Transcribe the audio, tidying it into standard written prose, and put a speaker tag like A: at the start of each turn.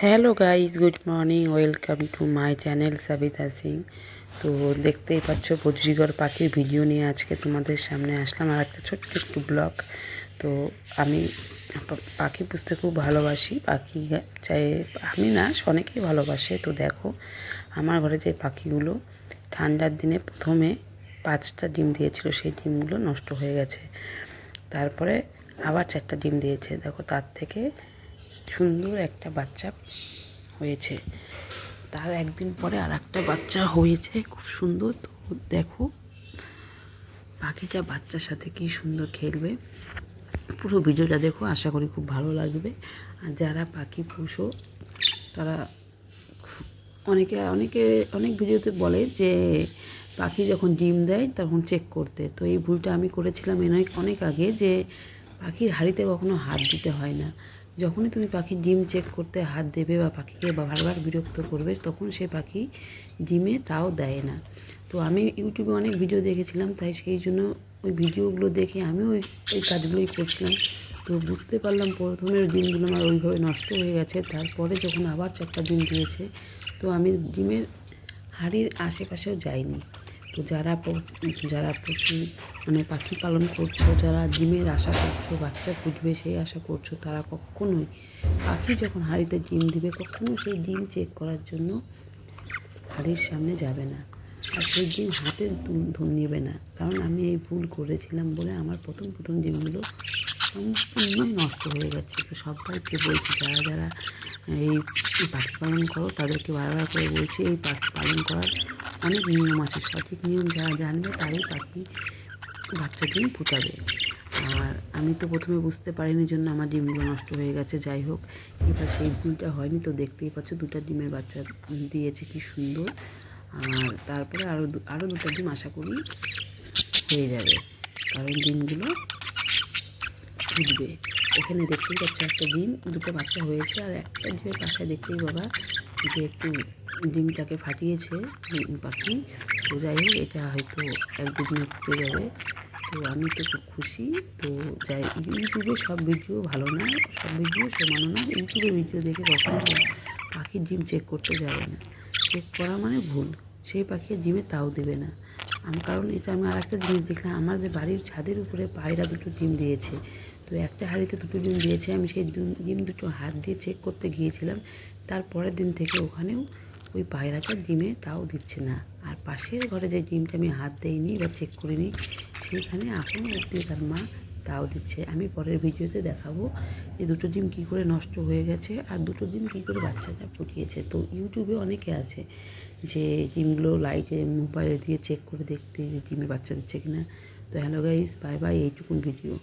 A: Hello guys, good morning, welcome to my channel Sabita Singh. তো দেখতেই পাচ্ছ বজরিগর পাখির ভিডিও নিয়ে আজকে তোমাদের সামনে আসলাম, আর একটা ছোট্ট একটু ব্লগ। তো আমি পাখি পুষতে খুব ভালোবাসি। পাখি চাই আমি না, অনেকেই ভালোবাসে। তো দেখো আমার ঘরে যে পাখিগুলো ঠান্ডার দিনে প্রথমে 5টা ডিম দিয়েছিল, সেই ডিমগুলো নষ্ট হয়ে গেছে। তারপরে আবার 4টা ডিম দিয়েছে। দেখো তার থেকে সুন্দর একটা বাচ্চা হয়েছে। তার একদিন পরে আর একটা বাচ্চা হয়েছে, খুব সুন্দর। তো দেখো পাখিটা বাচ্চার সাথে কি সুন্দর খেলবে। পুরো ভিডিওটা দেখো, আশা করি খুব ভালো লাগবে। আর যারা পাখি পুষো তারা অনেকে অনেকে অনেক ভিডিওতে বলে যে পাখি যখন ডিম দেয় তখন চেক করতে। তো এই ভুলটা আমি করেছিলাম অনেক আগে, যে পাখির হাঁড়িতে কখনো হাত দিতে হয় না। যখনই তুমি পাখির ডিম চেক করতে হাত দেবে বা পাখিকে বারবার বিরক্ত করবে, তখন সে পাখি ডিমে তাও দেয় না। তো আমি ইউটিউবে অনেক ভিডিও দেখেছিলাম, তাই সেই জন্য ওই ভিডিওগুলো দেখে আমিও ওই কাজগুলোই করছিলাম। তো বুঝতে পারলাম প্রথমের ডিমগুলো আমার ওইভাবে নষ্ট হয়ে গেছে। তারপরে যখন আবার 4টা ডিম দিয়েছে, তো আমি ডিমের হাঁড়ির আশেপাশেও যাইনি। তো যারা পশু মানে পাখি পালন করছো, যারা ডিমের আশা করছো, বাচ্চা ফুটবে সেই আশা করছো, তারা কখনোই পাখি যখন হাঁড়িতে ডিম দিবে কখনো সেই ডিম চেক করার জন্য হাঁড়ির সামনে যাবে না, আর সেই ডিম হাতে নেবে না। কারণ আমি এই ভুল করেছিলাম বলে আমার প্রথম ডিমগুলো সম্পূর্ণই নষ্ট হয়ে গেছে। তো সবাইকে বলছি, যারা যারা এই পাখি পালন করো তাদেরকে বারবার করে বলছি, এই পাখি পালন করার অনেক নিয়ম আছে। সঠিক নিয়ম যারা জানবে তারই পাখি বাচ্চা ডিম ফুটাবে। আর আমি তো প্রথমে বুঝতে পারিনি, জন্য আমার ডিমগুলো নষ্ট হয়ে গেছে। যাই হোক, এবার সেই ভুলটা হয়নি। তো দেখতেই পাচ্ছ 2টা ডিমের বাচ্চা দিয়েছে, কি সুন্দর। আর তারপরে আরও 2টা ডিম আশা করি হয়ে যাবে, কারণ ডিমগুলো ফুটবে। এখানে দেখতেই পাচ্ছ একটা ডিম, 2টো বাচ্চা হয়েছে, আর একটা ডিমের পাশে দেখতেই বাবা যে একটু ডিমটাকে ফাটিয়েছে পাখি। তো যাই হোক, এটা হয়তো 1-2 দিনে ফুটে যাবে। তো আমি তো খুব খুশি। তো যাই, ইউটিউবে সব ভিডিও ভালো না, সব ভিডিও সমানো না। ইউটিউবে ভিডিও দেখে কখনো পাখির ডিম চেক করতে যাবে না। চেক করা মানে ভুল। সেই পাখি ডিমে তাও দেবে না। কারণ এটা আমি আরেকটা জিনিস দেখলাম, আমার যে বাড়ির ছাদের উপরে পায়রা 2টো ডিম দিয়েছে। তো একটা হাঁড়িতে 2টো ডিম দিয়েছে, আমি সেই ডিম 2টো হাত দিয়ে চেক করতে গিয়েছিলাম। তার পরের দিন থেকে ওখানেও ওই পায়রাটা ডিমে তাও দিচ্ছে না। আর পাশের ঘরে যে ডিমটা আমি হাত দেইনি বা চেক করিনি, সেইখানে এখনও অবধি তার মা তাও দিচ্ছে। আমি পরের ভিডিওতে দেখাবো যে 2টো ডিম কী করে নষ্ট হয়ে গেছে আর 2টো ডিম কী করে বাচ্চাটা ফুটিয়েছে। তো ইউটিউবে অনেকে আছে যে ডিমগুলো লাইটে মোবাইলে দিয়ে চেক করে দেখতে যে ডিমে বাচ্চা দিচ্ছে কিনা। তো হ্যালো গাইস, বাই বাই, এইটুকুন ভিডিও।